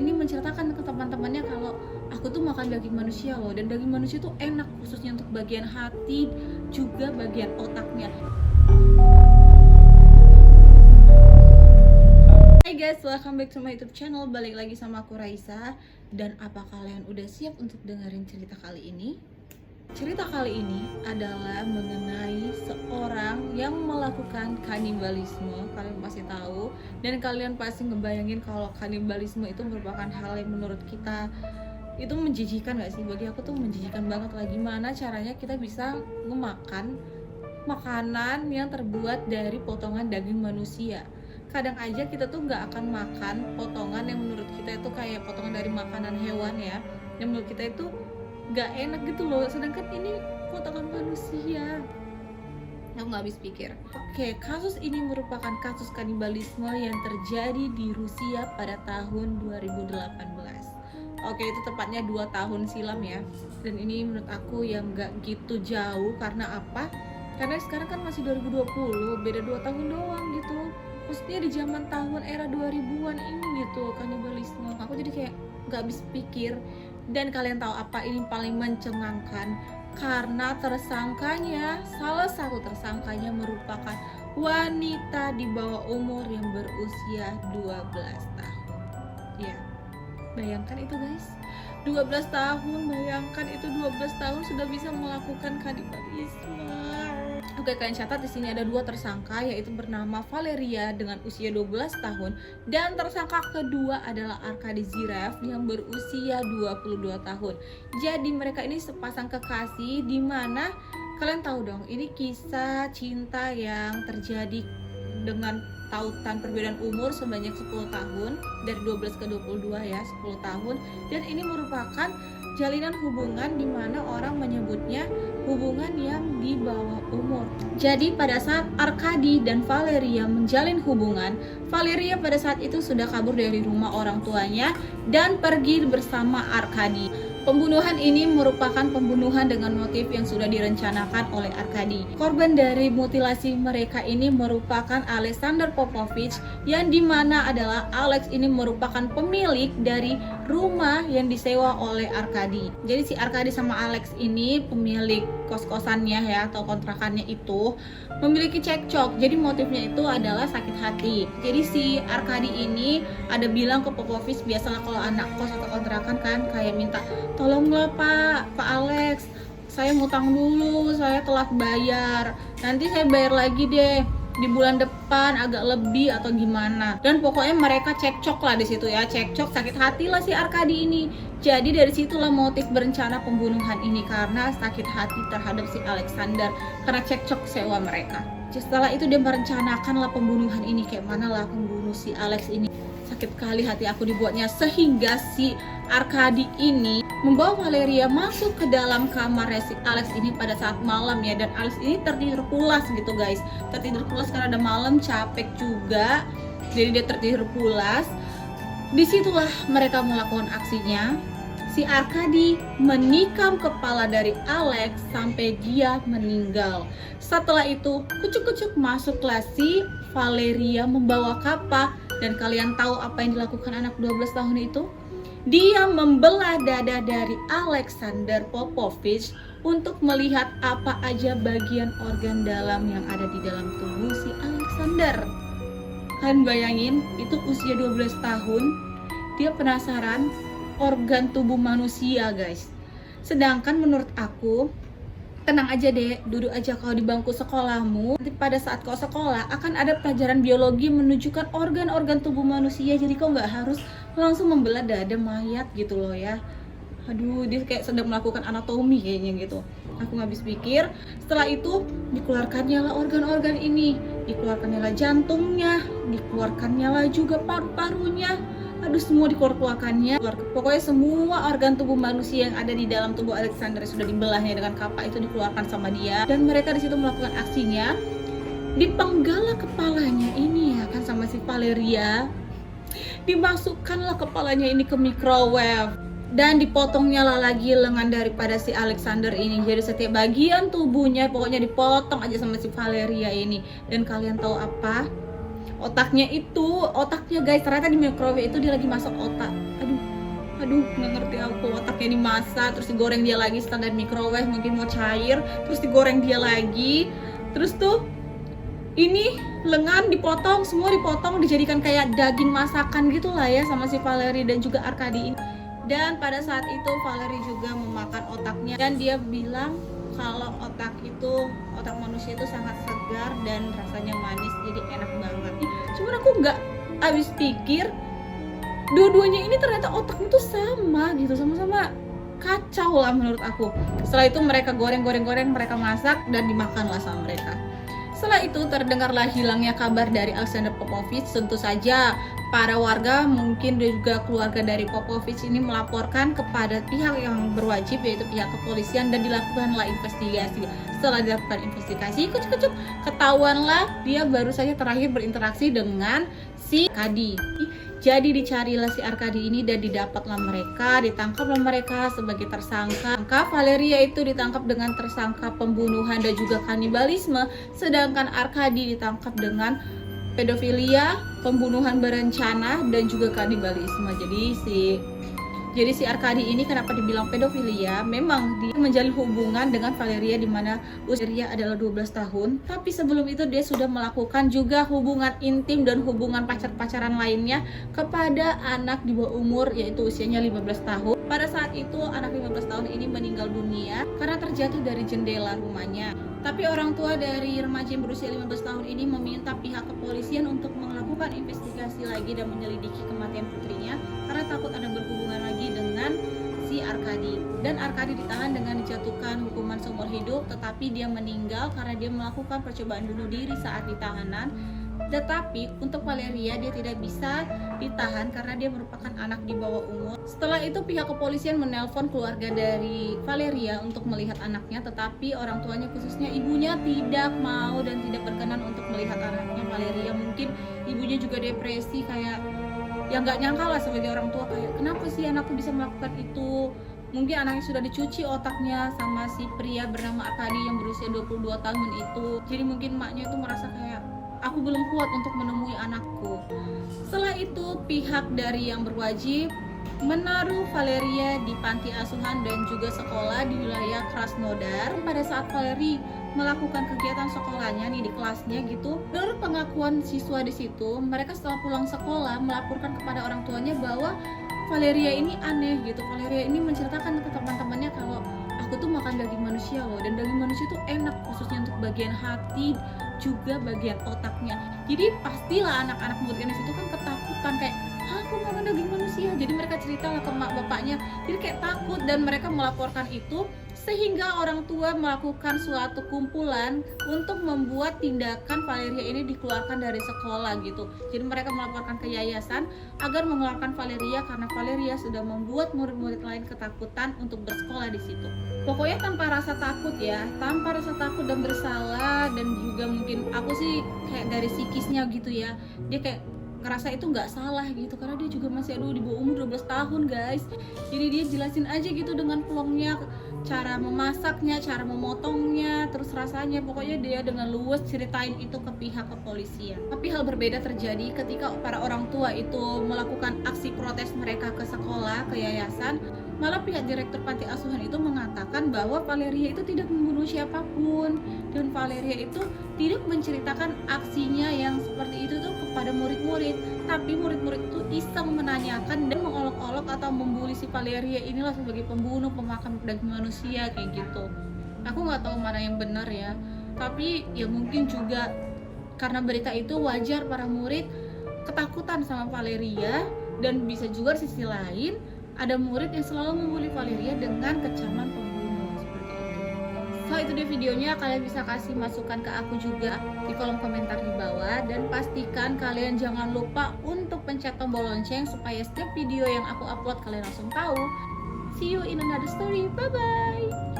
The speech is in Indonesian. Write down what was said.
ini menceritakan ke teman-temannya kalau aku tuh makan daging manusia loh, dan daging manusia tuh enak, khususnya untuk bagian hati juga bagian otaknya. Hai guys, welcome back to my YouTube channel. Balik lagi sama aku Raisa. Dan apa kalian udah siap untuk dengerin cerita kali ini? Cerita kali ini adalah mengenai seorang yang melakukan kanibalisme. Kalian pasti tahu, dan kalian pasti ngebayangin kalau kanibalisme itu merupakan hal yang menurut kita itu menjijikan gak sih? Bagi aku tuh menjijikan banget lah. Gimana caranya kita bisa memakan makanan yang terbuat dari potongan daging manusia. Kadang aja kita tuh nggak akan makan potongan yang menurut kita itu kayak potongan dari makanan hewan ya, yang menurut kita itu nggak enak gitu loh, sedangkan ini potongan manusia. Aku nggak habis pikir. Oke, kasus ini merupakan kasus kanibalisme yang terjadi di Rusia pada tahun 2018. Oke, itu tepatnya 2 tahun silam ya. Dan ini menurut aku yang nggak gitu jauh. Karena apa? Karena sekarang kan masih 2020, beda 2 tahun doang gitu. Maksudnya di zaman tahun era 2000-an ini gitu, kanibalisme. Aku jadi kayak gak habis pikir. Dan kalian tahu apa ini paling mencengangkan? Karena tersangkanya, salah satu tersangkanya merupakan wanita di bawah umur yang berusia 12 tahun. Ya, bayangkan itu guys, 12 tahun, bayangkan itu 12 tahun sudah bisa melakukan kanibalisme. Oke, kalian catat di sini ada 2 tersangka, yaitu bernama Valeria dengan usia 12 tahun dan tersangka kedua adalah Arkady Zirev yang berusia 22 tahun. Jadi mereka ini sepasang kekasih, di mana kalian tahu dong, ini kisah cinta yang terjadi dengan tautan perbedaan umur sebanyak 10 tahun, dari 12 ke 22 ya, 10 tahun. Dan ini merupakan jalinan hubungan di mana orang menyebutnya hubungan yang di bawah umur. Jadi pada saat Arkady dan Valeria menjalin hubungan, Valeria pada saat itu sudah kabur dari rumah orang tuanya dan pergi bersama Arkady. Pembunuhan ini merupakan pembunuhan dengan motif yang sudah direncanakan oleh Arkady. Korban dari mutilasi mereka ini merupakan Alexander Popovich, yang dimana adalah Alex ini merupakan pemilik dari rumah yang disewa oleh Arkady. Jadi si Arkady sama Alex ini pemilik kos-kosannya ya, atau kontrakannya itu memiliki cekcok. Jadi motifnya itu adalah sakit hati. Jadi si Arkady ini ada bilang ke Popovich, biasalah kalau anak kos atau kontrakan kan kayak minta, tolonglah Pak Alex, saya ngutang dulu, saya telat bayar, nanti saya bayar lagi deh di bulan depan agak lebih atau gimana. Dan pokoknya mereka cekcok lah di situ ya, cekcok, sakit hati lah si Arkady ini. Jadi dari situlah motif berencana pembunuhan ini, karena sakit hati terhadap si Alexander karena cekcok sewa mereka. Setelah itu dia merencanakan lah pembunuhan ini, kayak mana lah membunuh si Alex ini. Sakit kali hati aku dibuatnya, sehingga si Arkady ini membawa Valeria masuk ke dalam kamar si Alex ini pada saat malam ya. Dan Alex ini tertidur pulas gitu guys, tertidur pulas karena ada malam, capek juga, jadi dia tertidur pulas. Disitulah mereka melakukan aksinya. Si Arkady menikam kepala dari Alex sampai dia meninggal. Setelah itu kucuk-kucuk masuklah si Valeria membawa kapal. Dan kalian tahu apa yang dilakukan anak 12 tahun itu? Dia membelah dada dari Alexander Popovich untuk melihat apa aja bagian organ dalam yang ada di dalam tubuh si Alexander. Kalian bayangin, itu usia 12 tahun, dia penasaran organ tubuh manusia guys. Sedangkan menurut aku, tenang aja deh, duduk aja kalau di bangku sekolahmu. Nanti pada saat kau sekolah akan ada pelajaran biologi menunjukkan organ-organ tubuh manusia. Jadi kau nggak harus langsung membelah dada mayat gitu loh ya. Aduh, dia kayak sedang melakukan anatomi kayaknya gitu. Aku nggak habis pikir. Setelah itu dikeluarkannya lah organ-organ ini, dikeluarkannya lah jantungnya, dikeluarkannya lah juga paru-parunya. Aduh, semua dikeluarkannya. Pokoknya semua organ tubuh manusia yang ada di dalam tubuh Alexander sudah dibelahnya dengan kapal itu dikeluarkan sama dia. Dan mereka di situ melakukan aksinya. Dipenggal kepalanya ini ya kan sama si Valeria. Dimasukkanlah kepalanya ini ke microwave. Dan dipotongnya lah lagi lengan daripada si Alexander ini. Jadi setiap bagian tubuhnya pokoknya dipotong aja sama si Valeria ini. Dan kalian tahu apa? otaknya guys, ternyata di microwave itu dia lagi masak otak. Aduh nggak ngerti aku, otaknya dimasak terus digoreng dia lagi, standar microwave mungkin mau cair terus digoreng dia lagi. Terus tuh ini lengan dipotong, semua dipotong dijadikan kayak daging masakan gitulah ya sama si Valerie dan juga Arkady ini. Dan pada saat itu Valerie juga memakan otaknya dan dia bilang kalau otak manusia itu sangat segar dan rasanya manis, jadi enak banget. Cuman aku nggak habis pikir dua-duanya ini ternyata otaknya tuh sama gitu, sama-sama kacau lah menurut aku. Setelah itu mereka goreng, mereka masak dan dimakanlah sama mereka. Setelah itu terdengarlah hilangnya kabar dari Alexander Popovich. Tentu saja para warga mungkin dan juga keluarga dari Popovich ini melaporkan kepada pihak yang berwajib, yaitu pihak kepolisian, dan dilakukanlah investigasi. Setelah dilakukan investigasi, ketahuanlah dia baru saja terakhir berinteraksi dengan si Arkady. Jadi dicarilah si Arkady ini dan ditangkaplah mereka sebagai tersangka. Valeria itu ditangkap dengan tersangka pembunuhan dan juga kanibalisme, sedangkan Arkady ditangkap dengan pedofilia, pembunuhan berencana dan juga kanibalisme. Jadi si Arkady ini kenapa dibilang pedofilia? Memang dia menjalin hubungan dengan Valeria di mana usianya adalah 12 tahun. Tapi sebelum itu dia sudah melakukan juga hubungan intim dan hubungan pacaran lainnya kepada anak di bawah umur, yaitu usianya 15 tahun. Pada saat itu anak 15 tahun ini meninggal dunia karena terjatuh dari jendela rumahnya. Tapi orang tua dari remaja yang berusia 15 tahun ini meminta pihak kepolisian untuk melakukan investigasi lagi dan menyelidiki kematian putrinya karena takut ada berhubungan lagi dengan si Arkady. Dan Arkady ditahan dengan dijatuhkan hukuman seumur hidup, tetapi dia meninggal karena dia melakukan percobaan bunuh diri saat di tahanan. Tetapi untuk Valeria dia tidak bisa ditahan karena dia merupakan anak di bawah umur. Setelah itu pihak kepolisian menelpon keluarga dari Valeria untuk melihat anaknya, tetapi orang tuanya khususnya ibunya tidak mau dan tidak berkenan untuk melihat anaknya Valeria. Mungkin ibunya juga depresi, kayak yang nggak nyangka lah sebagai orang tua, kayak kenapa sih anakku bisa melakukan itu. Mungkin anaknya sudah dicuci otaknya sama si pria bernama Arkady yang berusia 22 tahun itu. Jadi mungkin maknya itu merasa kayak aku belum kuat untuk menemui anakku. Setelah itu pihak dari yang berwajib menaruh Valeria di panti asuhan dan juga sekolah di wilayah Krasnodar. Pada saat Valerie melakukan kegiatan sekolahnya nih di kelasnya gitu, menurut pengakuan siswa di situ, mereka setelah pulang sekolah melaporkan kepada orang tuanya bahwa Valeria ini aneh gitu. Valeria ini menceritakan ke teman-temannya kalau aku tuh makan daging manusia loh, dan daging manusia tuh enak, khususnya untuk bagian hati juga bagian otaknya. Jadi pastilah anak-anak muridnya di situ kan ketakutan, kayak aku makan daging manusia. Jadi mereka ceritalah ke mak bapaknya, jadi kayak takut dan mereka melaporkan itu, sehingga orang tua melakukan suatu kumpulan untuk membuat tindakan Valeria ini dikeluarkan dari sekolah gitu. Jadi mereka melaporkan ke yayasan agar mengeluarkan Valeria karena Valeria sudah membuat murid-murid lain ketakutan untuk bersekolah di situ. Pokoknya tanpa rasa takut ya, tanpa rasa takut dan bersalah, dan juga mungkin aku sih kayak dari psikisnya gitu ya, dia kayak ngerasa itu nggak salah gitu karena dia juga masih di bawah umur 12 tahun guys. Jadi dia jelasin aja gitu dengan vlognya, cara memasaknya, cara memotongnya, terus rasanya, pokoknya dia dengan luwes ceritain itu ke pihak kepolisian. Tapi hal berbeda terjadi ketika para orang tua itu melakukan aksi protes mereka ke sekolah, ke yayasan. Malah pihak direktur panti asuhan itu mengatakan bahwa Valeria itu tidak membunuh siapapun, dan Valeria itu tidak menceritakan aksinya yang seperti itu tuh kepada murid-murid, tapi murid-murid itu iseng menanyakan dan mengolok-olok atau membuli si Valeria inilah sebagai pembunuh, pemakan daging manusia kayak gitu. Aku nggak tahu mana yang benar ya, tapi ya mungkin juga karena berita itu wajar para murid ketakutan sama Valeria, dan bisa juga di sisi lain ada murid yang selalu membuli Valeria dengan kecaman pembunuh seperti itu. So itu dia videonya, kalian bisa kasih masukan ke aku juga di kolom komentar di bawah, dan pastikan kalian jangan lupa untuk pencet tombol lonceng supaya setiap video yang aku upload kalian langsung tahu. See you in another story, bye bye.